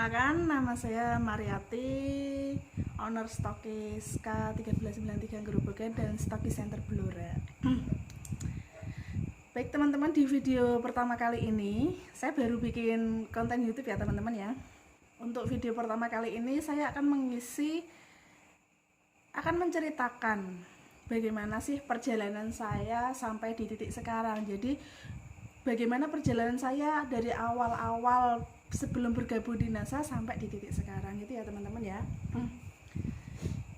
Perkenalkan, nama saya Mariati, owner stokis K1393 Gerobogan dan stokis Center Blora. Baik teman-teman, di video pertama kali ini saya baru bikin konten YouTube ya teman-teman ya. Untuk video pertama kali ini saya akan menceritakan bagaimana sih perjalanan saya sampai di titik sekarang. Jadi bagaimana perjalanan saya dari awal-awal sebelum bergabung di NASA sampai di titik sekarang gitu ya teman-teman ya.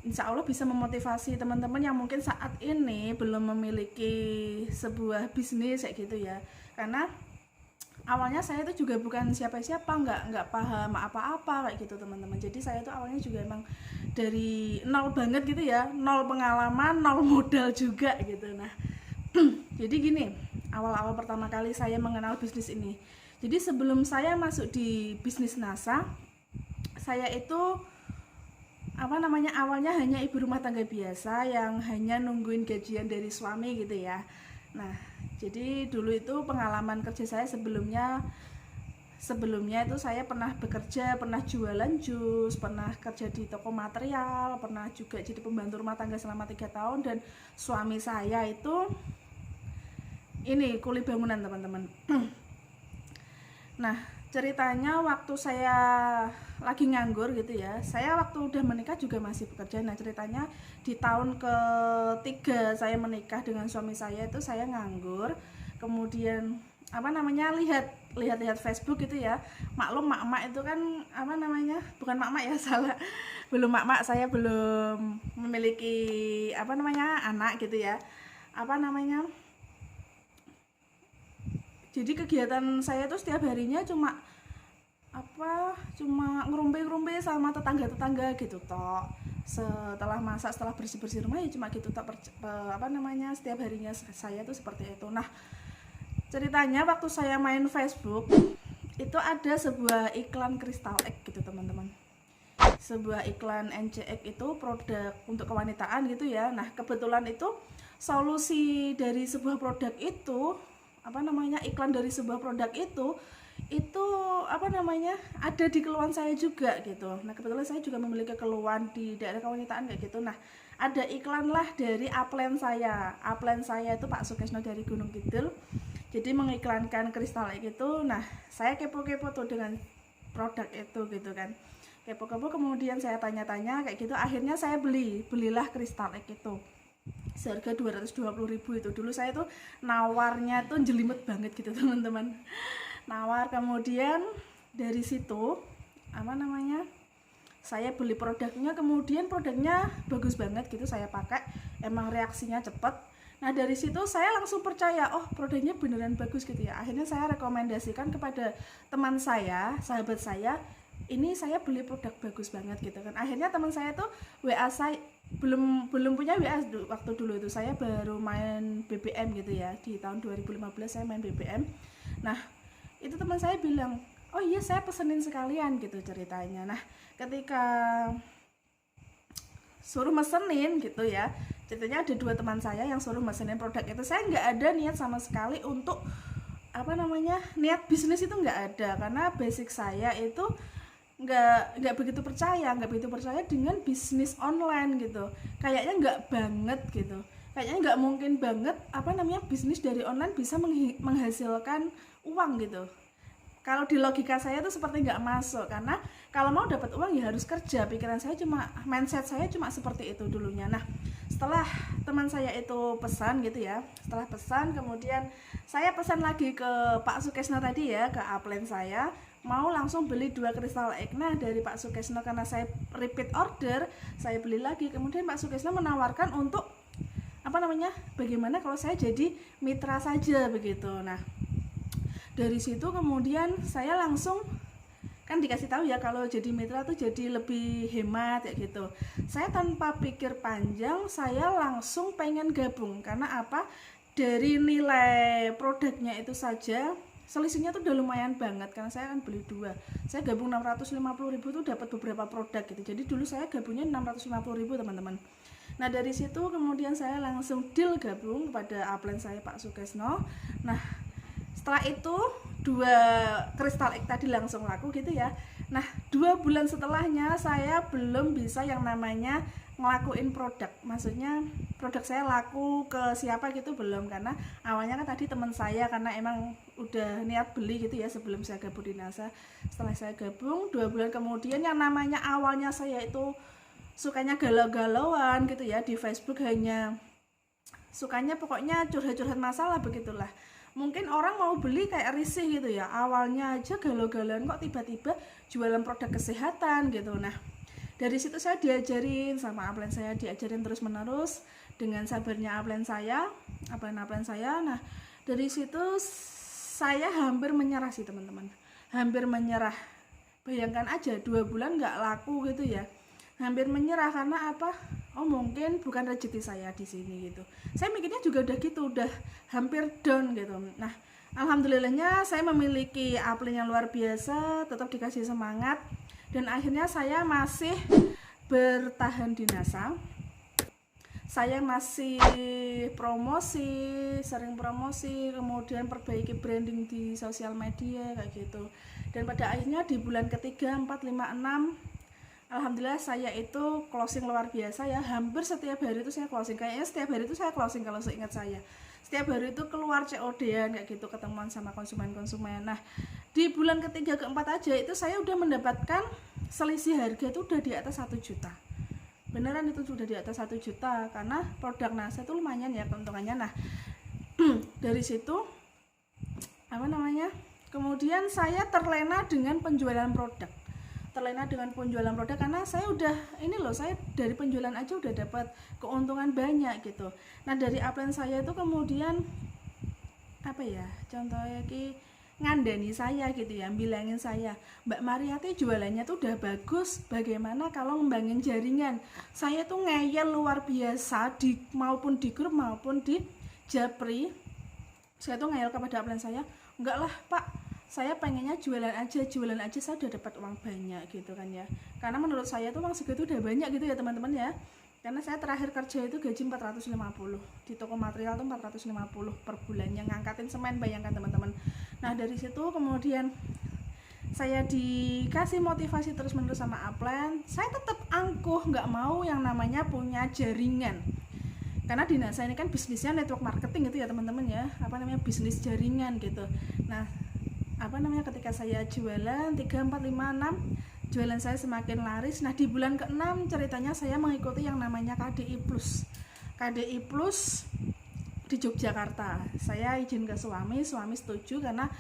Insya Allah bisa memotivasi teman-teman yang mungkin saat ini belum memiliki sebuah bisnis kayak gitu ya. Karena awalnya saya itu juga bukan siapa-siapa, nggak paham apa-apa kayak gitu teman-teman. Jadi saya itu awalnya juga emang dari nol banget gitu ya, nol pengalaman, nol modal juga gitu. Nah jadi gini, awal-awal pertama kali saya mengenal bisnis ini. Jadi sebelum saya masuk di bisnis NASA, saya itu awalnya hanya ibu rumah tangga biasa yang hanya nungguin gajian dari suami gitu ya. Nah, jadi dulu itu pengalaman kerja saya sebelumnya itu saya pernah bekerja, pernah jualan jus, pernah kerja di toko material, pernah juga jadi pembantu rumah tangga selama 3 tahun, dan suami saya itu ini kuli bangunan teman-teman. Nah ceritanya waktu saya lagi nganggur gitu ya, saya waktu udah menikah juga masih bekerja. Nah ceritanya di tahun ketiga saya menikah dengan suami saya itu saya nganggur, kemudian lihat Facebook gitu ya. Maklum mak-mak itu kan bukan mak-mak ya, salah, belum mak-mak, saya belum memiliki anak gitu ya. Jadi kegiatan saya tuh setiap harinya cuma ngerumpe-ngerumpe sama tetangga-tetangga gitu toh. Setelah masak, setelah bersih-bersih rumah ya cuma gitu toh. Setiap harinya saya tuh seperti itu. Nah ceritanya waktu saya main Facebook itu ada sebuah iklan Crystal Egg gitu teman-teman. Sebuah iklan NCX itu produk untuk kewanitaan gitu ya. Nah kebetulan itu solusi dari sebuah produk itu, iklan dari sebuah produk itu ada di keluhan saya juga gitu. Nah kebetulan saya juga memiliki keluhan di daerah kewanitaan kayak gitu. Nah ada iklan lah dari upline saya itu Pak Sukesno dari Gunung Kidul, jadi mengiklankan Crystal Egg itu. Nah saya kepo-kepo tuh dengan produk itu gitu kan, kepo-kepo, kemudian saya tanya-tanya kayak gitu. Akhirnya saya belilah Crystal Egg itu seharga 220.000 itu. Dulu saya tuh nawarnya tuh jelimet banget gitu teman-teman, nawar. Kemudian dari situ saya beli produknya, kemudian produknya bagus banget gitu, saya pakai, emang reaksinya cepet. Nah dari situ saya langsung percaya, oh produknya beneran bagus gitu ya. Akhirnya saya rekomendasikan kepada teman saya, sahabat saya, ini saya beli produk bagus banget gitu kan. Akhirnya teman saya tuh WA saya, belum punya WA waktu dulu itu, saya baru main BBM gitu ya, di tahun 2015 saya main BBM. Nah itu teman saya bilang, oh iya saya pesenin sekalian gitu ceritanya. Nah ketika suruh mesenin gitu ya, ceritanya ada 2 teman saya yang suruh mesenin produk itu. Saya nggak ada niat sama sekali untuk niat bisnis itu nggak ada, karena basic saya itu nggak begitu percaya dengan bisnis online gitu. Kayaknya nggak banget gitu, kayaknya nggak mungkin banget bisnis dari online bisa menghasilkan uang gitu. Kalau di logika saya itu seperti nggak masuk, karena kalau mau dapat uang ya harus kerja. Pikiran saya mindset saya cuma seperti itu dulunya. Nah setelah teman saya itu pesan gitu ya, setelah pesan kemudian saya pesan lagi ke Pak Sukesno tadi ya, ke upline saya, mau langsung beli 2 Crystal Egg. Nah dari Pak Sukesno, karena saya repeat order, saya beli lagi. Kemudian Pak Sukesno menawarkan untuk bagaimana kalau saya jadi mitra saja begitu. Nah dari situ kemudian saya langsung kan dikasih tahu ya, kalau jadi mitra tuh jadi lebih hemat ya gitu. Saya tanpa pikir panjang, saya langsung pengen gabung. Karena apa? Dari nilai produknya itu saja selisihnya tuh udah lumayan banget, karena saya kan beli 2, saya gabung 650.000 tuh dapat beberapa produk gitu. Jadi dulu saya gabungnya 650.000 teman-teman. Nah dari situ kemudian saya langsung deal gabung kepada upline saya Pak Sukesno. Nah setelah itu 2 Crystal Egg tadi langsung laku gitu ya. Nah 2 bulan setelahnya saya belum bisa yang namanya ngelakuin produk, maksudnya produk saya laku ke siapa gitu belum, karena awalnya kan tadi teman saya karena emang udah niat beli gitu ya sebelum saya gabung di NASA. Setelah saya gabung 2 bulan kemudian, yang namanya awalnya saya itu sukanya galau-galauan gitu ya di Facebook, hanya sukanya pokoknya curhat-curhat masalah begitulah. Mungkin orang mau beli kayak risih gitu ya, awalnya aja galau-galauan kok tiba-tiba jualan produk kesehatan gitu. Nah dari situ saya diajarin sama upline saya, diajarin terus menerus dengan sabarnya upline saya. Nah dari situ saya hampir menyerah sih teman-teman, hampir menyerah. Bayangkan aja 2 bulan nggak laku gitu ya, hampir menyerah. Karena apa? Oh mungkin bukan rezeki saya di sini gitu. Saya mikirnya juga udah gitu, udah hampir down gitu. Nah alhamdulillahnya saya memiliki upline yang luar biasa, tetap dikasih semangat. Dan akhirnya saya masih bertahan di NASA. Saya masih promosi, sering promosi, kemudian perbaiki branding di sosial media kayak gitu. Dan pada akhirnya di bulan ketiga, 4, 5, 6, alhamdulillah saya itu closing luar biasa ya. Hampir setiap hari itu saya closing. Kayaknya setiap hari itu saya closing kalau seingat saya. Setiap hari itu keluar COD-an kayak gitu, ketemuan sama konsumen-konsumen. Nah di bulan ketiga keempat aja itu saya udah mendapatkan selisih harga itu udah di atas 1 juta. Beneran itu sudah di atas 1 juta, karena produk NASA itu lumayan ya keuntungannya. Nah dari situ kemudian saya terlena dengan penjualan produk, karena saya udah saya dari penjualan aja udah dapat keuntungan banyak gitu. Nah dari upline saya itu kemudian contohnya ngandani saya gitu ya, bilangin saya, Mbak Mariati jualannya tuh udah bagus, bagaimana kalau ngembangin jaringan. Saya tuh ngeyel luar biasa maupun di grup maupun di Japri. Saya tuh ngeyel kepada upline saya, enggak lah Pak, saya pengennya jualan aja saya udah dapat uang banyak gitu kan ya. Karena menurut saya tuh uang segitu udah banyak gitu ya teman-teman ya. Karena saya terakhir kerja itu gaji 450 di toko material tuh 450 per bulan, yang ngangkatin semen, bayangkan teman-teman. Nah dari situ kemudian saya dikasih motivasi terus menerus sama upline. Saya tetap angkuh, nggak mau yang namanya punya jaringan, karena di NASA ini kan bisnisnya network marketing gitu ya teman-teman ya, bisnis jaringan gitu. Nah ketika saya jualan 3, 4, 5, 6 jualan saya semakin laris. Nah di bulan ke-6 ceritanya saya mengikuti yang namanya KDI Plus di Yogyakarta. Saya izin ke suami setuju, karena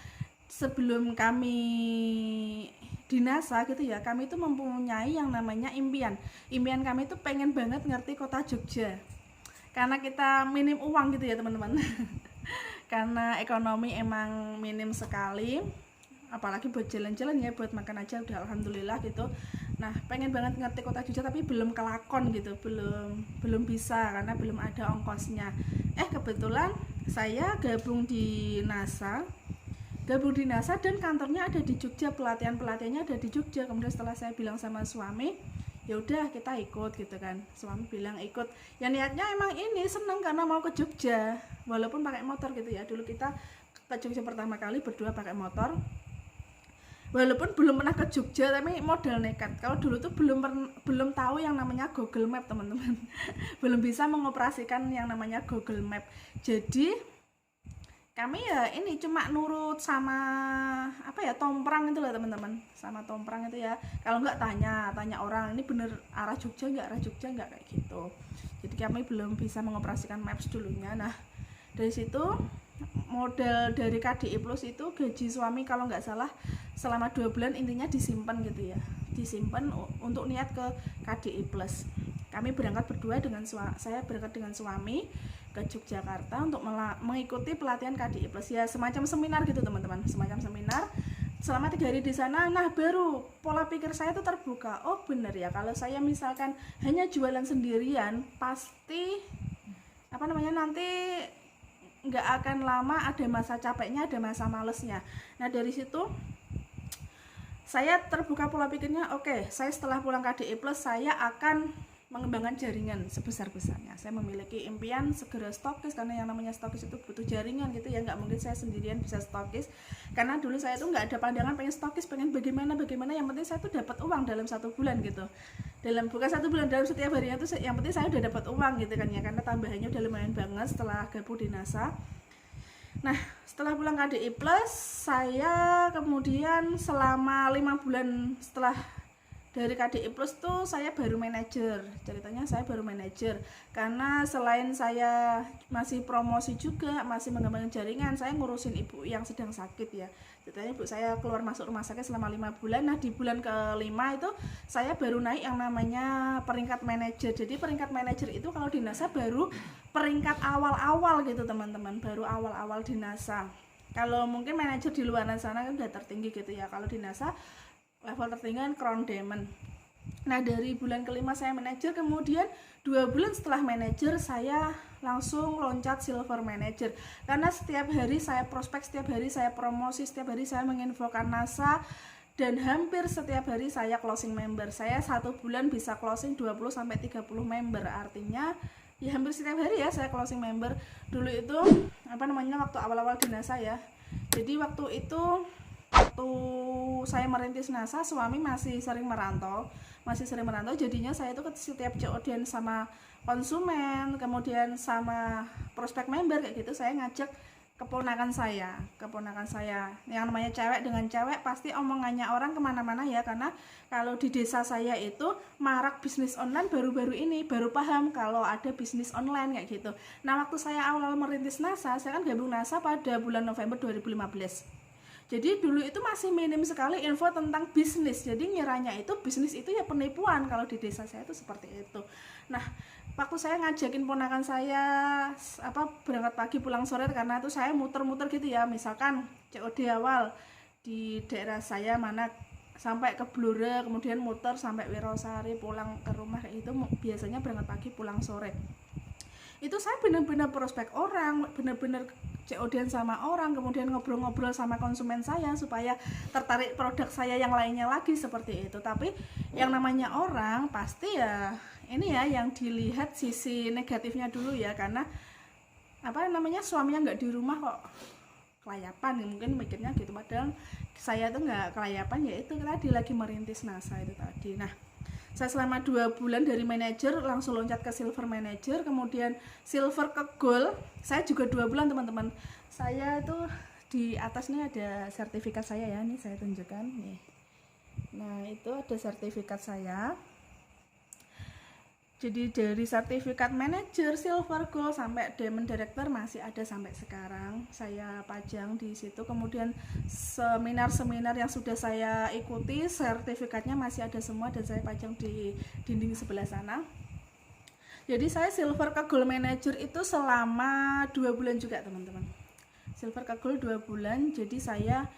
sebelum kami di NASA gitu ya, kami itu mempunyai yang namanya impian kami itu pengen banget ngerti kota Jogja, karena kita minim uang gitu ya teman-teman. Karena ekonomi emang minim sekali, apalagi buat jalan-jalan ya, buat makan aja udah alhamdulillah gitu. Nah pengen banget ngerti kota Jogja, tapi belum kelakon gitu, belum bisa karena belum ada ongkosnya. Kebetulan saya gabung di NASA dan kantornya ada di Jogja, pelatihannya ada di Jogja. Kemudian setelah saya bilang sama suami, ya udah kita ikut gitu kan. Suami bilang ikut, ya niatnya emang ini seneng karena mau ke Jogja, walaupun pakai motor gitu ya. Dulu kita ke Jogja pertama kali berdua pakai motor, walaupun belum pernah ke Jogja, tapi modal nekat. Kalau dulu tuh belum tahu yang namanya Google Map teman-teman. Belum bisa mengoperasikan yang namanya Google Map. Jadi kami ya ini cuma nurut sama tomprang itu lah teman-teman, sama tomprang itu ya. Kalau nggak tanya orang, ini bener arah Jogja nggak kayak gitu. Jadi kami belum bisa mengoperasikan Maps dulunya. Nah dari situ modal dari KDI Plus itu gaji suami kalau nggak salah selama 2 bulan intinya disimpan gitu ya, disimpan untuk niat ke KDI Plus. Kami berangkat berdua saya berangkat dengan suami ke Yogyakarta untuk mengikuti pelatihan KDI Plus ya, semacam seminar gitu teman-teman, semacam seminar selama 3 hari di sana. Nah baru pola pikir saya tuh terbuka, oh bener ya, kalau saya misalkan hanya jualan sendirian pasti nanti nggak akan lama, ada masa capeknya, ada masa malesnya. Nah dari situ saya terbuka pola pikirnya, oke, saya setelah pulang KDI Plus saya akan mengembangkan jaringan sebesar-besarnya. Saya memiliki impian segera stokis, karena yang namanya stokis itu butuh jaringan gitu ya, nggak mungkin saya sendirian bisa stokis. Karena dulu saya tuh nggak ada pandangan pengen stokis, pengen bagaimana, yang penting saya tuh dapat uang dalam 1 bulan gitu. Bukan 1 bulan, dalam setiap harinya tuh yang penting saya udah dapat uang gitu kan ya, karena tambahannya udah lumayan banget setelah gabung di NASA. Nah, setelah pulang KDI Plus, saya kemudian selama 5 bulan setelah dari KDI Plus tuh saya baru manajer. Ceritanya saya baru manajer karena selain saya masih promosi juga, masih mengembangkan jaringan, saya ngurusin ibu yang sedang sakit ya. Ceritanya ibu saya keluar masuk rumah sakit selama 5 bulan. Nah, di bulan ke-5 itu saya baru naik yang namanya peringkat manajer. Jadi peringkat manajer itu kalau di NASA baru peringkat awal-awal gitu teman-teman, baru awal-awal di NASA. Kalau mungkin manajer di luar sana kan udah tertinggi gitu ya. Kalau di NASA level tertinggi kan Crown Diamond. Nah, dari bulan ke-5 saya manajer, kemudian 2 bulan setelah manajer saya langsung loncat silver manager, karena setiap hari saya prospek, setiap hari saya promosi, setiap hari saya menginfokan NASA, dan hampir setiap hari saya closing member. Saya 1 bulan bisa closing 20-30 member, artinya ya hampir setiap hari ya saya closing member. Dulu itu waktu awal-awal di NASA ya. Jadi waktu saya merintis NASA, suami masih sering merantau, jadinya saya itu setiap COD sama konsumen, kemudian sama prospek member kayak gitu, saya ngajak keponakan saya. Yang namanya cewek dengan cewek pasti omongannya orang kemana-mana ya, karena kalau di desa saya itu marak bisnis online baru-baru ini, baru paham kalau ada bisnis online kayak gitu. Nah, waktu saya awal merintis NASA, saya kan gabung NASA pada bulan November 2015. Jadi dulu itu masih minim sekali info tentang bisnis. Jadi ngiranya itu bisnis itu ya penipuan, kalau di desa saya itu seperti itu. Nah, waktu saya ngajakin ponakan saya berangkat pagi pulang sore, karena itu saya muter-muter gitu ya. Misalkan COD awal di daerah saya mana sampai ke Blora, kemudian muter sampai Wirosari, pulang ke rumah kayak itu biasanya berangkat pagi pulang sore. Itu saya benar-benar prospek orang, benar-benar COD-an sama orang, kemudian ngobrol-ngobrol sama konsumen saya supaya tertarik produk saya yang lainnya lagi, seperti itu. Tapi yang namanya orang pasti ya ini ya yang dilihat sisi negatifnya dulu ya, karena suaminya nggak di rumah kok kelayapan, mungkin mikirnya gitu, padahal saya tuh nggak kelayapan, ya itu tadi lagi merintis NASA itu tadi. Nah, saya selama 2 bulan dari manajer langsung loncat ke silver manager, kemudian silver ke gold. Saya juga 2 bulan teman-teman. Saya itu di atas nih ada sertifikat saya ya, nih saya tunjukkan nih. Nah, itu ada sertifikat saya. Jadi dari sertifikat manager, silver, gold sampai diamond director masih ada sampai sekarang. Saya pajang di situ. Kemudian seminar-seminar yang sudah saya ikuti, sertifikatnya masih ada semua dan saya pajang di dinding sebelah sana. Jadi saya silver ke gold manager itu selama 2 bulan juga teman-teman. Silver ke gold 2 bulan. Jadi saya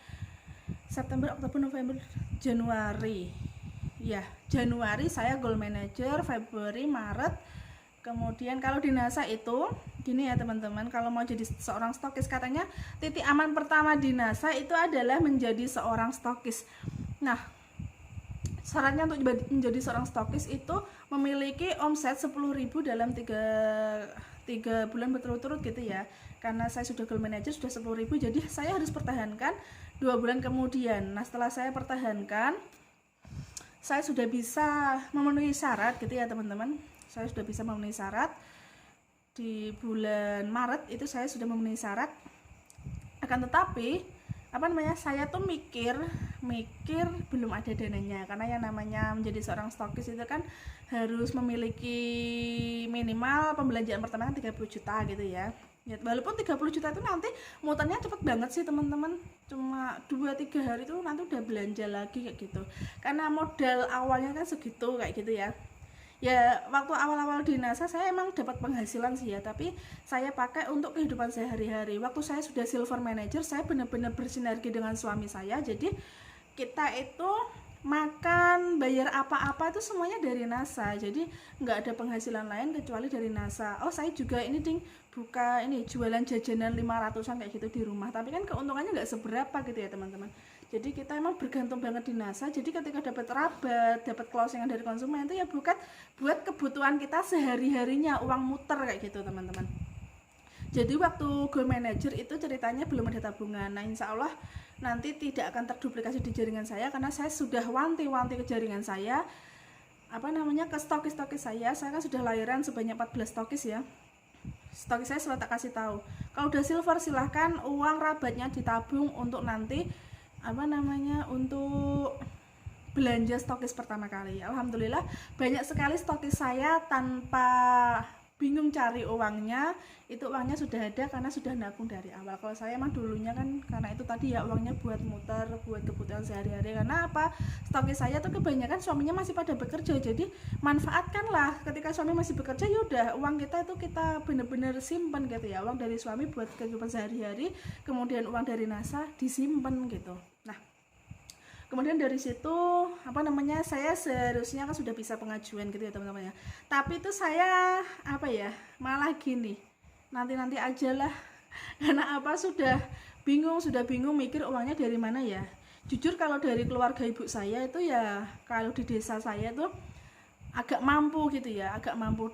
September, Oktober, November, Januari. Ya, Januari saya gold manager, Februari, Maret. Kemudian kalau di NASA itu gini ya teman-teman, kalau mau jadi seorang stokis katanya titik aman pertama di NASA itu adalah menjadi seorang stokis. Nah, syaratnya untuk menjadi seorang stokis itu memiliki omset 10.000 dalam 3 bulan berturut-turut gitu ya. Karena saya sudah gold manager sudah 10.000, jadi saya harus pertahankan 2 bulan kemudian. Nah, setelah saya pertahankan, saya sudah bisa memenuhi syarat gitu ya teman-teman. Saya sudah bisa memenuhi syarat. Di bulan Maret itu saya sudah memenuhi syarat. Akan tetapi saya tuh mikir belum ada dananya, karena yang namanya menjadi seorang stokis itu kan harus memiliki minimal pembelanjaan pertama kan 30 juta gitu ya. Ya, walaupun 30 juta itu nanti muternya cepet banget sih teman-teman, cuma 2-3 hari itu nanti udah belanja lagi kayak gitu, karena modal awalnya kan segitu kayak gitu ya. Ya, waktu awal-awal di NASA saya emang dapat penghasilan sih ya, tapi saya pakai untuk kehidupan sehari-hari. Waktu saya sudah silver manager, saya benar-benar bersinergi dengan suami saya, jadi kita itu makan, bayar apa-apa itu semuanya dari NASA, jadi nggak ada penghasilan lain kecuali dari NASA. Oh, saya juga buka jualan jajanan 500-an kayak gitu di rumah, tapi kan keuntungannya nggak seberapa gitu ya teman-teman. Jadi kita emang bergantung banget di NASA. Jadi ketika dapat rabat, dapat closingan dari konsumen itu ya bukan buat kebutuhan kita sehari-harinya, uang muter kayak gitu teman-teman. Jadi waktu Go Manager itu ceritanya belum ada tabungan. Nah insya Allah nanti tidak akan terduplikasi di jaringan saya, karena saya sudah wanti-wanti ke jaringan saya, ke stokis-stokis saya kan sudah lahiran sebanyak 14 stokis ya. Stokis saya sudah tak kasih tahu. Kalau udah silver silahkan uang rabatnya ditabung untuk nanti untuk belanja stokis pertama kali. Alhamdulillah banyak sekali stokis saya tanpa bingung cari uangnya, itu uangnya sudah ada karena sudah nabung dari awal. Kalau saya emang dulunya kan karena itu tadi ya, uangnya buat muter, buat kebutuhan sehari-hari. Karena apa? Stokis saya tuh kebanyakan suaminya masih pada bekerja, jadi manfaatkanlah ketika suami masih bekerja, ya udah uang kita itu kita bener-bener simpen gitu ya. Uang dari suami buat kehidupan sehari-hari, kemudian uang dari NASA disimpan gitu. Nah, kemudian dari situ saya seharusnya kan sudah bisa pengajuan gitu ya teman-teman ya, tapi itu saya malah gini, nanti aja lah. Karena sudah bingung mikir uangnya dari mana ya. Jujur kalau dari keluarga ibu saya itu ya, kalau di desa saya tuh agak mampu gitu ya,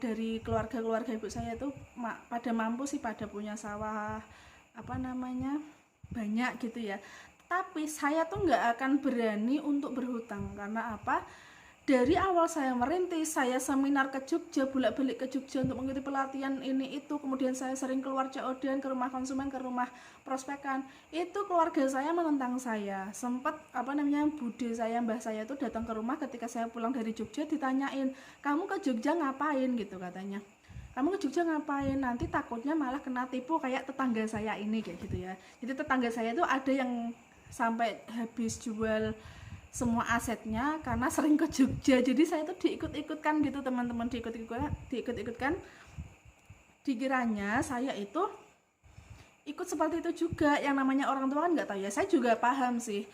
dari keluarga ibu saya tuh pada mampu sih, pada punya sawah banyak gitu ya. Tapi saya tuh nggak akan berani untuk berhutang. Karena apa? Dari awal saya merintis, saya seminar ke Jogja, bolak-balik ke Jogja untuk mengikuti pelatihan ini itu, kemudian saya sering keluar COD-an, ke rumah konsumen, ke rumah prospekan. Itu keluarga saya menentang saya. Sempat bude saya, mbah saya itu datang ke rumah ketika saya pulang dari Jogja, ditanyain, "Kamu ke Jogja ngapain?" gitu katanya. "Kamu ke Jogja ngapain? Nanti takutnya malah kena tipu kayak tetangga saya ini," kayak gitu ya. Jadi tetangga saya itu ada yang sampai habis jual semua asetnya karena sering ke Jogja. Jadi saya tuh diikut-ikutkan gitu teman-teman, diikut-ikutkan. Dikiranya saya itu ikut seperti itu juga. Yang namanya orang tua kan nggak tahu ya. Saya juga paham sih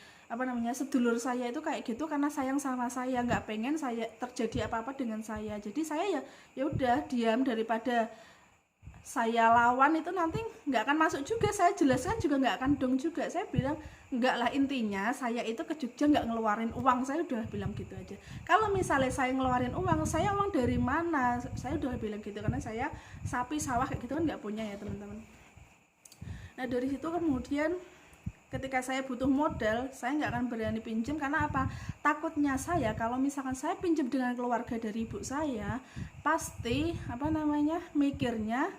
sedulur saya itu kayak gitu karena sayang sama saya, nggak pengen saya terjadi apa-apa dengan saya. Jadi saya ya udah diam, daripada saya lawan itu nanti nggak akan masuk juga. Saya jelaskan juga nggak akan dong juga. Saya bilang nggak lah, intinya saya itu ke Jogja nggak ngeluarin uang. Saya udah bilang gitu aja. Kalau misalnya saya ngeluarin uang, saya uang dari mana? Saya udah bilang gitu, karena saya sapi sawah kayak gitu kan nggak punya ya teman-teman. Nah dari situ kemudian ketika saya butuh modal, saya nggak akan berani pinjam. Karena apa? Takutnya saya kalau misalkan saya pinjam dengan keluarga dari ibu saya, pasti mikirnya,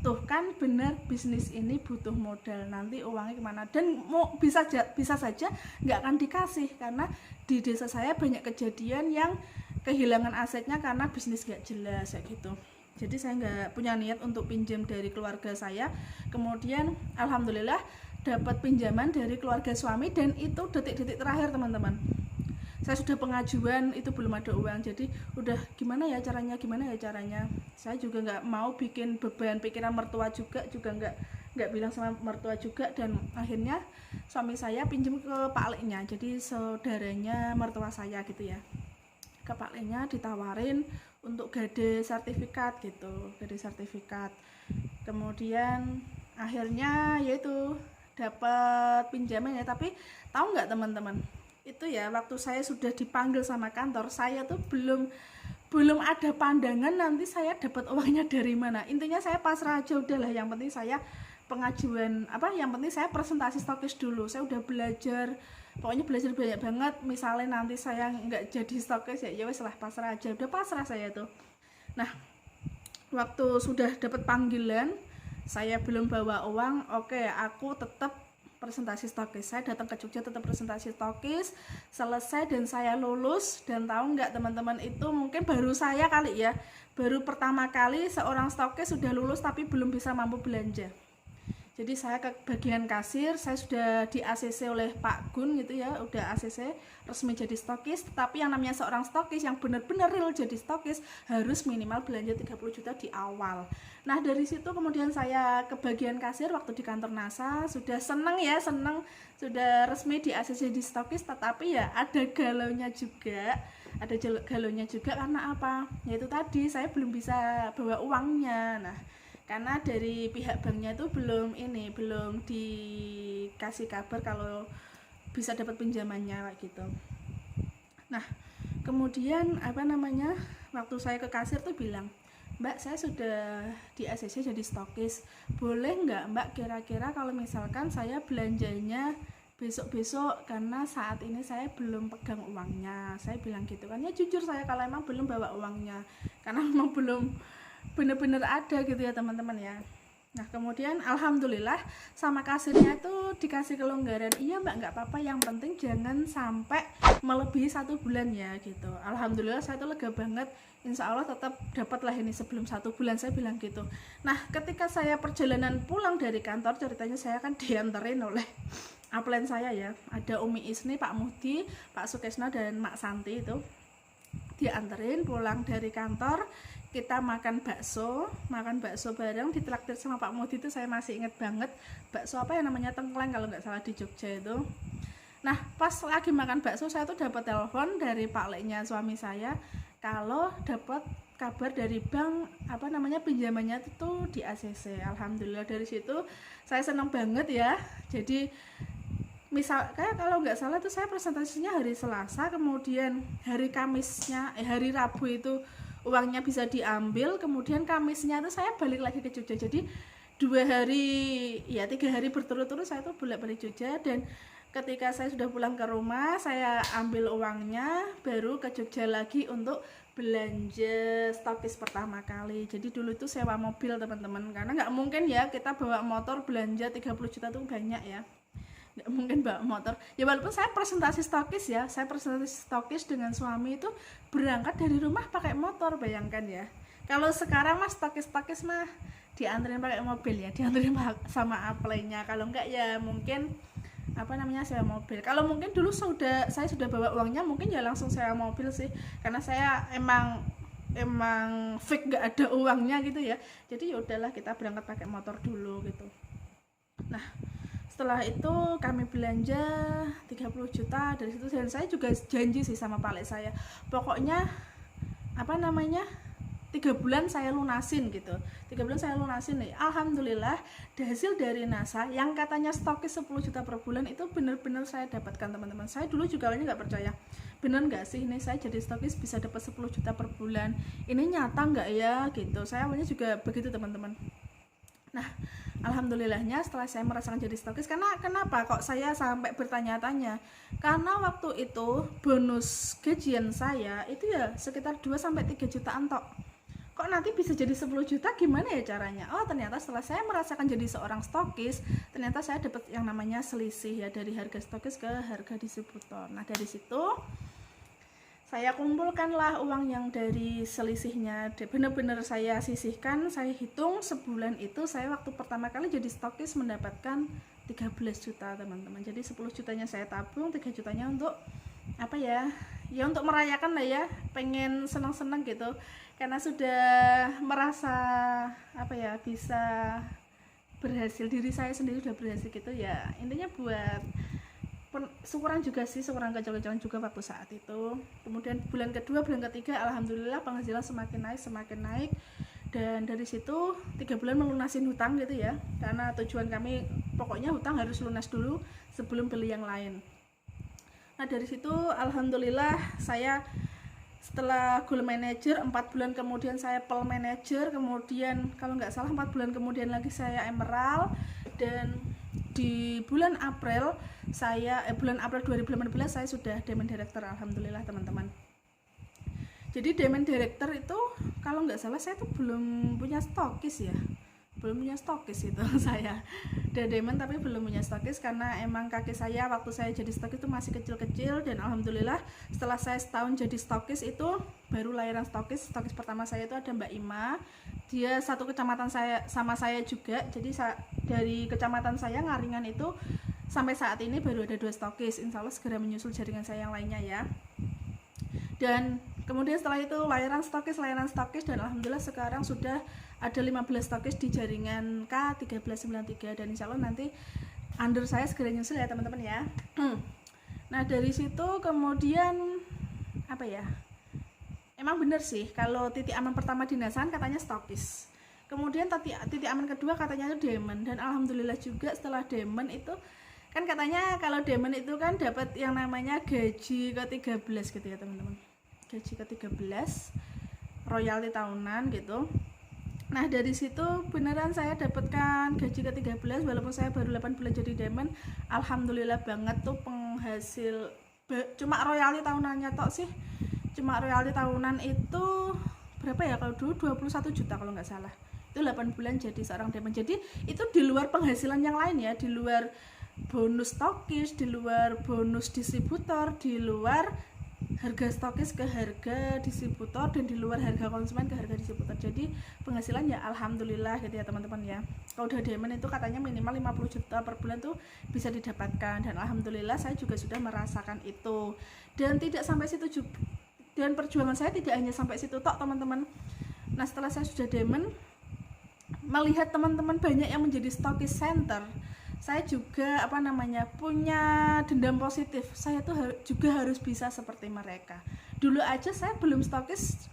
tuh kan bener bisnis ini butuh modal, nanti uangnya kemana, dan bisa saja nggak akan dikasih. Karena di desa saya banyak kejadian yang kehilangan asetnya karena bisnis nggak jelas kayak gitu. Jadi saya nggak punya niat untuk pinjam dari keluarga saya. Kemudian alhamdulillah dapat pinjaman dari keluarga suami, dan itu detik-detik terakhir teman-teman. Saya sudah pengajuan itu belum ada uang, jadi udah gimana ya caranya. Saya juga nggak mau bikin beban pikiran mertua juga nggak bilang sama mertua juga. Dan akhirnya suami saya pinjam ke Pak Leknya, jadi saudaranya mertua saya gitu ya. Ke Pak Leknya ditawarin untuk gade sertifikat gitu, kemudian akhirnya yaitu dapat pinjaman ya. Tapi tahu nggak teman-teman, itu ya waktu saya sudah dipanggil sama kantor, saya tuh belum ada pandangan nanti saya dapat uangnya dari mana. Intinya saya pasrah aja, udahlah yang penting saya pengajuan yang penting saya presentasi stokis dulu. Saya udah belajar, pokoknya belajar banyak banget. Misalnya nanti saya nggak jadi stokis ya wes lah, pasrah aja. Udah pasrah saya tuh. Nah waktu sudah dapat panggilan, saya belum bawa uang, oke aku tetap presentasi stokis. Saya datang ke Jogja tetap presentasi stokis, selesai dan saya lulus. Dan tahu nggak teman-teman, itu mungkin baru saya kali ya, baru pertama kali seorang stokis sudah lulus tapi belum bisa mampu belanja. Jadi saya ke bagian kasir, saya sudah di ACC oleh Pak Gun gitu ya, udah ACC resmi jadi stokis. Tapi yang namanya seorang stokis yang benar-benar real jadi stokis harus minimal belanja 30 juta di awal. Nah dari situ kemudian saya ke bagian kasir waktu di kantor NASA. Sudah seneng sudah resmi di ACC di stokis. Tetapi ya ada galaunya juga karena apa? Yaitu tadi saya belum bisa bawa uangnya. Nah karena dari pihak banknya itu belum dikasih kabar kalau bisa dapat pinjamannya kayak gitu. Nah kemudian waktu saya ke kasir tuh bilang, Mbak, saya sudah di ACC jadi stokis, boleh nggak Mbak kira-kira kalau misalkan saya belanjanya besok-besok, karena saat ini saya belum pegang uangnya. Saya bilang gitu kan, ya jujur saya kalau emang belum bawa uangnya, karena memang belum bener-bener ada gitu ya teman-teman ya. Nah kemudian alhamdulillah sama kasirnya itu dikasih kelonggaran, iya Mbak nggak apa-apa, yang penting jangan sampai melebihi 1 bulan ya gitu. Alhamdulillah saya tuh lega banget, insya Allah tetap dapatlah ini sebelum 1 bulan, saya bilang gitu. Nah ketika saya perjalanan pulang dari kantor, ceritanya saya kan dianterin oleh upline saya ya, ada Umi Isni, Pak Muhdi, Pak Sukesno dan Mak Santi, itu dianterin pulang dari kantor. Kita makan bakso bareng, ditraktir sama Pak Muhdi. Itu saya masih inget banget, bakso apa yang namanya tengkleng kalau nggak salah di Jogja itu. Nah pas lagi makan bakso, saya tuh dapat telepon dari Pak Leknya suami saya, kalau dapat kabar dari bank pinjamannya itu di ACC. Alhamdulillah dari situ saya senang banget ya. Jadi misal kayak kalau nggak salah tuh saya presentasinya hari Selasa, kemudian hari hari Rabu itu uangnya bisa diambil, kemudian Kamisnya itu saya balik lagi ke Jogja. Jadi 3 hari berturut-turut saya tuh bolak-balik Jogja. Dan ketika saya sudah pulang ke rumah, saya ambil uangnya, baru ke Jogja lagi untuk belanja stokis pertama kali. Jadi dulu itu sewa mobil teman-teman, karena nggak mungkin ya kita bawa motor belanja 30 juta tuh banyak ya, nggak mungkin bawa motor ya. Walaupun saya presentasi stokis dengan suami itu berangkat dari rumah pakai motor, bayangkan ya. Kalau sekarang mas stokis mah dianterin pakai mobil ya, dianterin sama upline-nya. Kalau enggak ya mungkin sewa mobil. Kalau mungkin dulu saya sudah bawa uangnya, mungkin ya langsung sewa mobil sih, karena saya emang fake nggak ada uangnya gitu ya. Jadi ya udahlah kita berangkat pakai motor dulu gitu. Nah setelah itu kami belanja 30 juta dari situ, dan saya juga janji sih sama Pak Lek saya, pokoknya 3 bulan saya lunasin gitu. 3 bulan saya lunasin nih. Alhamdulillah hasil dari NASA yang katanya stokis 10 juta per bulan itu benar-benar saya dapatkan teman-teman. Saya dulu juga awalnya nggak percaya, bener nggak sih ini saya jadi stokis bisa dapat 10 juta per bulan, ini nyata nggak ya gitu. Saya awalnya juga begitu teman-teman. Nah alhamdulillahnya setelah saya merasakan jadi stokis, karena kenapa kok saya sampai bertanya-tanya, karena waktu itu bonus gajian saya itu ya sekitar 2-3 jutaan tok. Kok nanti bisa jadi 10 juta, gimana ya caranya? Oh ternyata setelah saya merasakan jadi seorang stokis, ternyata saya dapat yang namanya selisih ya, dari harga stokis ke harga distributor. Nah dari situ saya kumpulkanlah uang yang dari selisihnya, benar-benar saya sisihkan. Saya hitung sebulan itu saya waktu pertama kali jadi stokis mendapatkan 13 juta teman-teman. Jadi 10 jutanya saya tabung, 3 jutanya untuk untuk merayakan lah ya, pengen senang-senang gitu, karena sudah merasa bisa berhasil, diri saya sendiri sudah berhasil gitu ya. Intinya buat syukuran juga sih, syukuran kecil-kecilan juga waktu saat itu. Kemudian bulan kedua, bulan ketiga, alhamdulillah penghasilan semakin naik, dan dari situ 3 bulan melunasin hutang gitu ya, karena tujuan kami pokoknya hutang harus lunas dulu sebelum beli yang lain. Nah dari situ alhamdulillah saya setelah gold manager 4 bulan kemudian saya pearl manager, kemudian kalau nggak salah 4 bulan kemudian lagi saya emerald, dan di bulan April 2018 saya sudah diamond director. Alhamdulillah teman-teman. Jadi diamond director itu kalau nggak salah saya tuh belum punya stokis itu saya udah diamond tapi belum punya stokis, karena emang kaki saya waktu saya jadi stokis itu masih kecil-kecil. Dan alhamdulillah setelah saya setahun jadi stokis itu baru lahiran stokis pertama saya itu ada Mbak Ima, dia satu kecamatan sama saya juga. Jadi dari kecamatan saya Ngaringan itu sampai saat ini baru ada 2 stokis, insya Allah segera menyusul jaringan saya yang lainnya ya. Dan kemudian setelah itu layanan stokis, dan alhamdulillah sekarang sudah ada 15 stokis di jaringan K1393, dan insya Allah nanti under saya segera nyusul ya teman-teman ya. Nah dari situ kemudian emang bener sih kalau titik aman pertama di Nasan katanya stokis, kemudian titik aman kedua katanya itu diamond, dan alhamdulillah juga setelah diamond itu Kan katanya kalau diamond itu kan dapat yang namanya gaji ke-13 gitu ya teman-teman, gaji ke-13, royalti tahunan gitu. Nah dari situ beneran saya dapatkan gaji ke-13 walaupun saya baru 8 bulan jadi diamond. Alhamdulillah banget tuh penghasil, cuma royalti tahunannya tok sih, cuma royalti tahunan itu berapa ya, kalau dulu 21 juta kalau nggak salah, itu 8 bulan jadi seorang diamond. Jadi itu di luar penghasilan yang lain ya, di luar bonus stokis, di luar bonus distributor, di luar harga stokis ke harga distributor, dan di luar harga konsumen ke harga distributor. Jadi penghasilan ya alhamdulillah gitu ya teman-teman ya. Kalau udah diamond itu katanya minimal 50 juta per bulan tuh bisa didapatkan, dan alhamdulillah saya juga sudah merasakan itu. Dan tidak sampai situ juga, dan perjuangan saya tidak hanya sampai situ tok teman-teman. Nah setelah saya sudah diamond, melihat teman-teman banyak yang menjadi stokis center, saya juga punya dendam positif. Saya tuh juga harus bisa seperti mereka. Dulu aja saya belum stokis,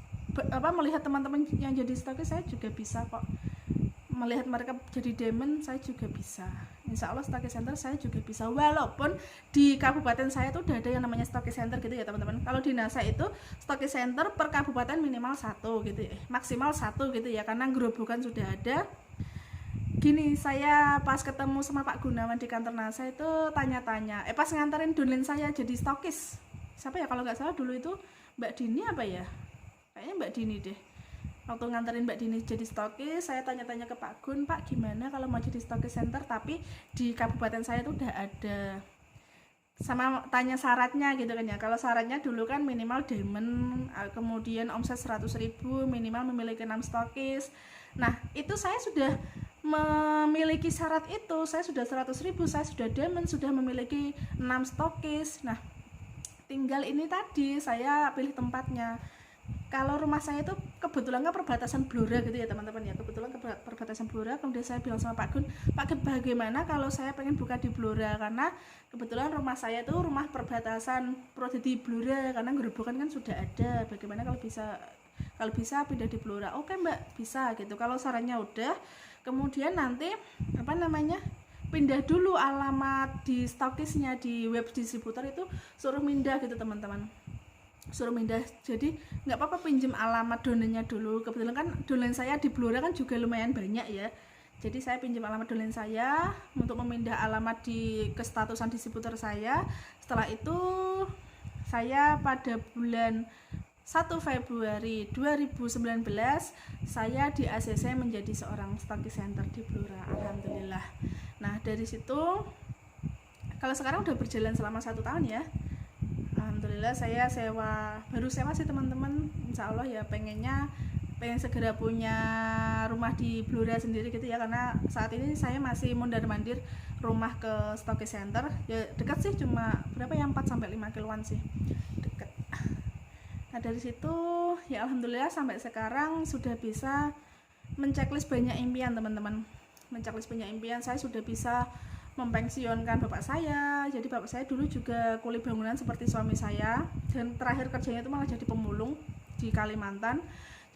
melihat teman-teman yang jadi stokis saya juga bisa kok. Melihat mereka jadi diamond saya juga bisa. Insya Allah stokis center saya juga bisa. Walaupun di kabupaten saya tuh udah ada yang namanya stokis center gitu ya teman-teman. Kalau di NASA itu stokis center per kabupaten minimal 1 gitu ya, maksimal 1 gitu ya, karena gerobokan sudah ada. Gini, saya pas ketemu sama Pak Gunawan di kantor NASA itu tanya-tanya, pas nganterin downline saya jadi stokis, siapa ya kalau nggak salah dulu itu Mbak Dini apa ya, kayaknya Mbak Dini deh. Waktu nganterin Mbak Dini jadi stokis, saya tanya-tanya ke Pak Gun, Pak gimana kalau mau jadi stokis center tapi di kabupaten saya itu udah ada, sama tanya syaratnya gitu kan ya. Kalau syaratnya dulu kan minimal diamond, kemudian omset 100.000, minimal memiliki 6 stokis. Nah itu saya sudah memiliki syarat itu, saya sudah 100.000, saya sudah diamond, sudah memiliki 6 stokis. Nah tinggal ini tadi saya pilih tempatnya. Kalau rumah saya itu kebetulan kan perbatasan Blora gitu ya teman-teman ya, kebetulan perbatasan Blora. Kemudian saya bilang sama Pak Gun, Pak Gun bagaimana kalau saya pengen buka di Blora, karena kebetulan rumah saya itu rumah perbatasan Purwodadi Blora, karena gerobokan kan sudah ada. Bagaimana kalau bisa pindah di Blora? Oke Mbak, bisa gitu. Kalau sarannya udah, kemudian nanti pindah dulu alamat di stokisnya di web distributor itu, suruh pindah gitu teman-teman, suruh pindah. Jadi nggak apa-apa pinjem alamat donennya dulu. Kebetulan kan donen saya di Blora kan juga lumayan banyak ya, jadi saya pinjam alamat dolen saya untuk memindah alamat ke statusan distributor saya. Setelah itu saya pada bulan 1 Februari 2019 saya di ACC menjadi seorang stokis center di Blora, alhamdulillah. Nah dari situ, kalau sekarang udah berjalan selama 1 tahun ya, alhamdulillah. Saya baru sewa sih teman-teman. Insya Allah ya pengen segera punya rumah di Blora sendiri gitu ya, karena saat ini saya masih mondar-mandir rumah ke stokis center ya, dekat sih, cuma berapa ya, 4-5 kiloan sih, dekat. Nah dari situ ya alhamdulillah sampai sekarang sudah bisa menceklis banyak impian teman-teman, menceklis banyak impian. Saya sudah bisa mempensiunkan bapak saya. Jadi bapak saya dulu juga kuli bangunan seperti suami saya, dan terakhir kerjanya itu malah jadi pemulung di Kalimantan.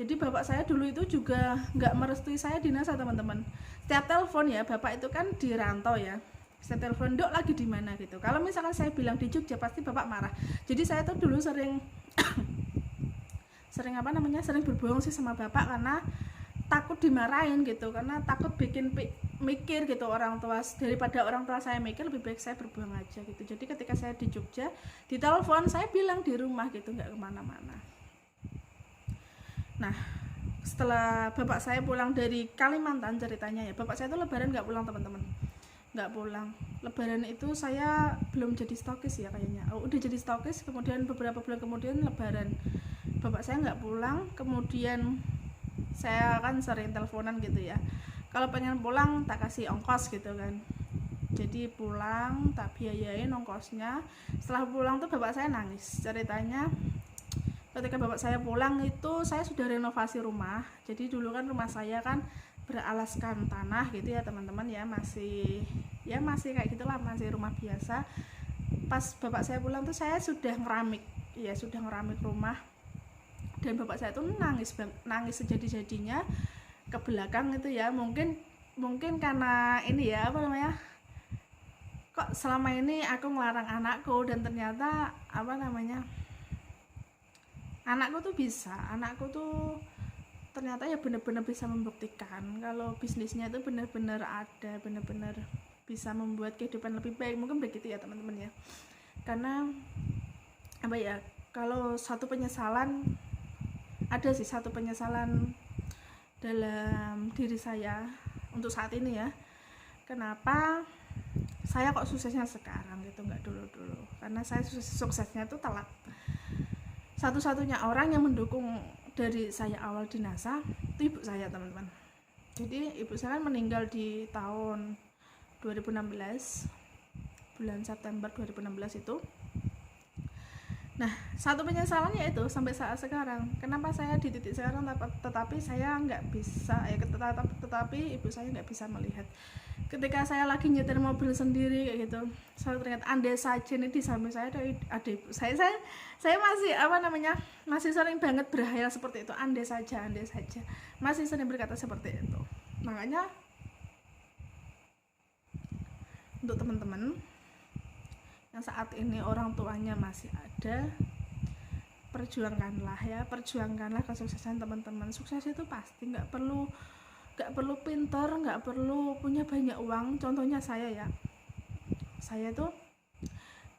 Jadi bapak saya dulu itu juga nggak merestui saya di NASA teman-teman. Setiap telepon ya, bapak itu kan di rantau ya, saya telepon, Dok lagi di mana gitu. Kalau misalkan saya bilang di Jogja pasti bapak marah. Jadi saya tuh dulu sering sering berbohong sih sama bapak, karena takut dimarahin gitu, karena takut bikin mikir gitu orang tua. Daripada orang tua saya mikir, lebih baik saya berbohong aja gitu. Jadi ketika saya di Jogja di telepon, saya bilang di rumah gitu, nggak kemana-mana. Nah setelah bapak saya pulang dari Kalimantan, ceritanya ya, bapak saya tuh lebaran nggak pulang teman-teman, nggak pulang. Lebaran itu saya belum jadi stokis ya kayaknya, udah jadi stokis. Kemudian beberapa bulan kemudian lebaran bapak saya nggak pulang. Kemudian saya kan sering teleponan gitu ya, kalau pengen pulang tak kasih ongkos gitu kan. Jadi pulang tak biayain ongkosnya. Setelah pulang tuh bapak saya nangis. Ceritanya ketika bapak saya pulang itu saya sudah renovasi rumah. Jadi dulu kan rumah saya kan beralaskan tanah gitu ya teman-teman ya, masih kayak gitulah, masih rumah biasa. Pas bapak saya pulang tuh saya sudah ngeramik rumah, dan bapak saya tuh nangis sejadi-jadinya ke belakang itu ya. Mungkin karena ini ya kok selama ini aku ngelarang anakku, dan ternyata apa namanya, anakku tuh ternyata ya benar-benar bisa membuktikan kalau bisnisnya itu benar-benar ada, benar-benar bisa membuat kehidupan lebih baik. Mungkin begitu ya teman-teman ya. Karena apa ya, kalau ada sih satu penyesalan dalam diri saya untuk saat ini ya, kenapa saya kok suksesnya sekarang gitu, nggak dulu-dulu. Karena saya suksesnya itu telat. Satu-satunya orang yang mendukung dari saya awal di NASA itu ibu saya, teman-teman. Jadi ibu saya kan meninggal di tahun 2016, bulan September 2016 itu. Nah, satu penyesalannya itu sampai saat sekarang, kenapa saya di titik sekarang tetapi saya nggak bisa ya, tetapi ibu saya nggak bisa melihat. Ketika saya lagi nyetir mobil sendiri kayak gitu, saya teringat andai saja nih di samping saya ada ibu saya masih masih sering banget berhayal seperti itu, andai saja, masih sering berkata seperti itu. Makanya untuk teman-teman yang saat ini orang tuanya masih ada, perjuangkanlah kesuksesan teman-teman. Sukses itu pasti nggak perlu pintar, nggak perlu punya banyak uang. Contohnya saya tuh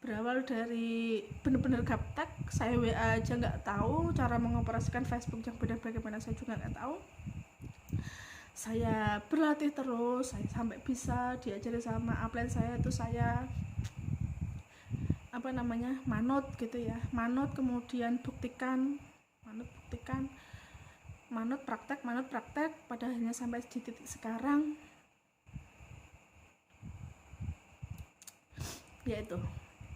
berawal dari bener-bener gaptek. Saya WA aja nggak tahu, cara mengoperasikan Facebook yang benar bagaimana saya juga nggak tahu. Saya berlatih terus, saya sampai bisa diajari sama upline saya itu, saya manut gitu ya, kemudian manut praktek pada akhirnya sampai di titik sekarang. Yaitu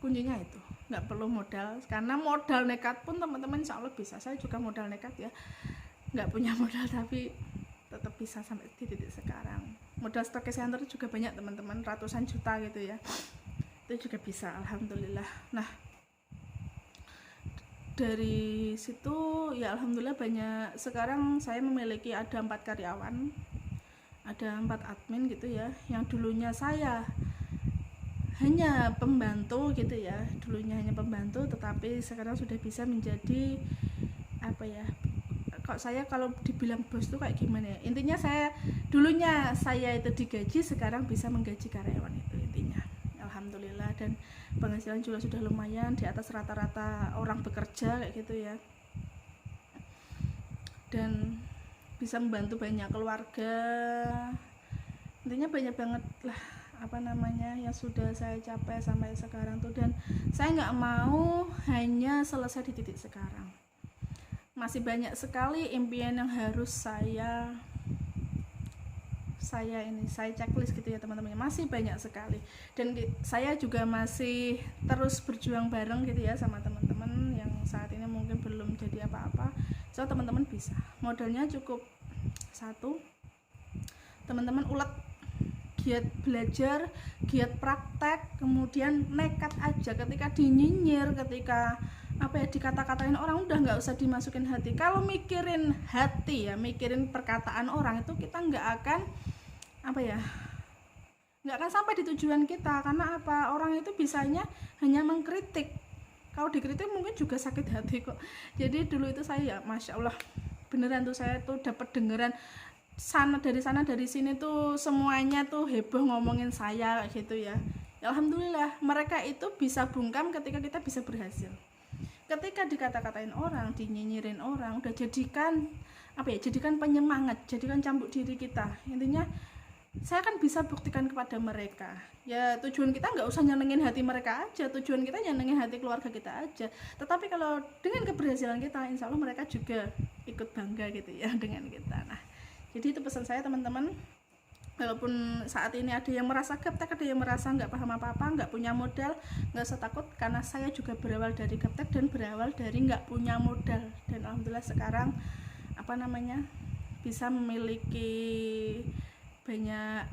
kuncinya itu nggak perlu modal, karena modal nekat pun teman-teman insya Allah bisa. Saya juga modal nekat ya, nggak punya modal tapi tetap bisa sampai di titik sekarang. Modal stokes center juga banyak teman-teman, ratusan juta gitu ya, itu juga bisa, alhamdulillah. Nah, dari situ ya alhamdulillah banyak. Sekarang saya memiliki ada 4 karyawan, ada 4 admin gitu ya, yang dulunya saya hanya pembantu gitu ya, tetapi sekarang sudah bisa menjadi kalau dibilang bos tuh kayak gimana ya, intinya dulunya saya itu digaji, sekarang bisa menggaji karyawan, itu intinya. Alhamdulillah, dan penghasilan juga sudah lumayan di atas rata-rata orang bekerja kayak gitu ya, dan bisa membantu banyak keluarga. Intinya banyak banget lah yang sudah saya capai sampai sekarang tuh, dan saya nggak mau hanya selesai di titik sekarang. Masih banyak sekali impian yang harus saya checklist gitu ya teman-teman, masih banyak sekali. Dan saya juga masih terus berjuang bareng gitu ya sama teman-teman yang saat ini mungkin belum jadi apa-apa. So teman-teman bisa, modalnya cukup satu, teman-teman ulet, giat belajar, giat praktek, kemudian nekat aja. Ketika dinyinyir, ketika dikata-katain orang, udah nggak usah dimasukin hati. Kalau mikirin hati ya, mikirin perkataan orang, itu kita nggak akan sampai di tujuan kita. Karena orang itu bisanya hanya mengkritik, kalau dikritik mungkin juga sakit hati kok. Jadi dulu itu saya masya Allah beneran tuh, saya tuh dapat dengeran dari sana dari sini tuh, semuanya tuh heboh ngomongin saya gitu ya. Alhamdulillah mereka itu bisa bungkam ketika kita bisa berhasil. Ketika dikata-katain orang, dinyinyirin orang, udah jadikan penyemangat, jadikan cambuk diri kita. Intinya saya kan bisa buktikan kepada mereka ya, tujuan kita nggak usah nyenengin hati mereka aja, tujuan kita nyenengin hati keluarga kita aja. Tetapi kalau dengan keberhasilan kita, insya Allah mereka juga ikut bangga gitu ya dengan kita. Nah, jadi itu pesan saya teman-teman. Walaupun saat ini ada yang merasa gaptek, ada yang merasa nggak paham apa-apa, nggak punya modal, nggak usah takut, karena saya juga berawal dari gaptek dan berawal dari nggak punya modal. Dan alhamdulillah sekarang bisa memiliki banyak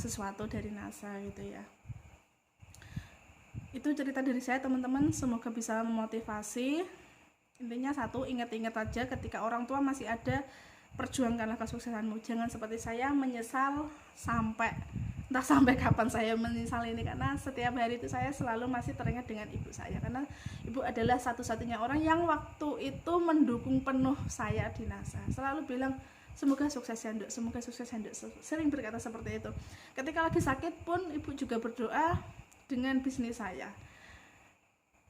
sesuatu dari NASA gitu ya. Itu cerita dari saya teman-teman, semoga bisa memotivasi. Intinya satu, ingat-ingat aja ketika orang tua masih ada, perjuangkanlah kesuksesanmu. Jangan seperti saya menyesal sampai entah sampai kapan saya menyesal ini, karena setiap hari itu saya selalu masih teringat dengan ibu saya, karena ibu adalah satu-satunya orang yang waktu itu mendukung penuh saya di NASA, selalu bilang semoga sukses ya Nduk, semoga sukses ya Nduk, sering berkata seperti itu. Ketika lagi sakit pun ibu juga berdoa dengan bisnis saya.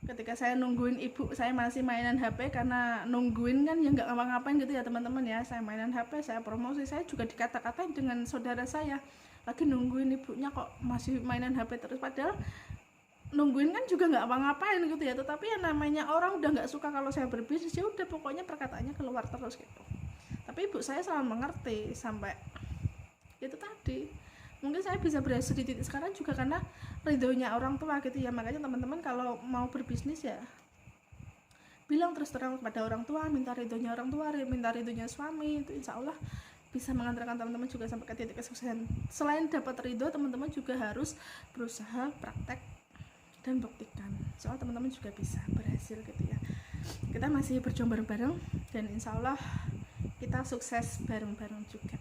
Ketika saya nungguin ibu, saya masih mainan HP, karena nungguin kan ya nggak ngapa-ngapain gitu ya teman-teman ya, saya mainan HP, saya promosi, saya juga dikata-katain dengan saudara saya, lagi nungguin ibunya kok masih mainan HP terus, padahal nungguin kan juga nggak ngapa-ngapain gitu ya, tetapi yang namanya orang udah nggak suka kalau saya berbisnis, ya udah pokoknya perkataannya keluar terus gitu. Tapi ibu saya selalu mengerti, sampai itu tadi mungkin saya bisa berhasil di titik sekarang juga karena ridhonya orang tua gitu ya. Makanya teman-teman kalau mau berbisnis ya bilang terus terang kepada orang tua, minta ridhonya orang tua, minta ridhonya suami, itu insya Allah bisa mengantarkan teman-teman juga sampai ke titik kesuksesan. Selain dapat ridho, teman-teman juga harus berusaha, praktek, dan buktikan, soal teman-teman juga bisa berhasil gitu ya. Kita masih berjuang bareng-bareng dan insya Allah kita sukses bareng-bareng juga.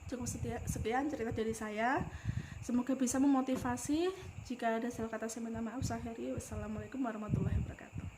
Cukup sekian cerita dari saya, semoga bisa memotivasi. Jika ada salah kata saya minta maaf. Wassalamualaikum warahmatullahi wabarakatuh.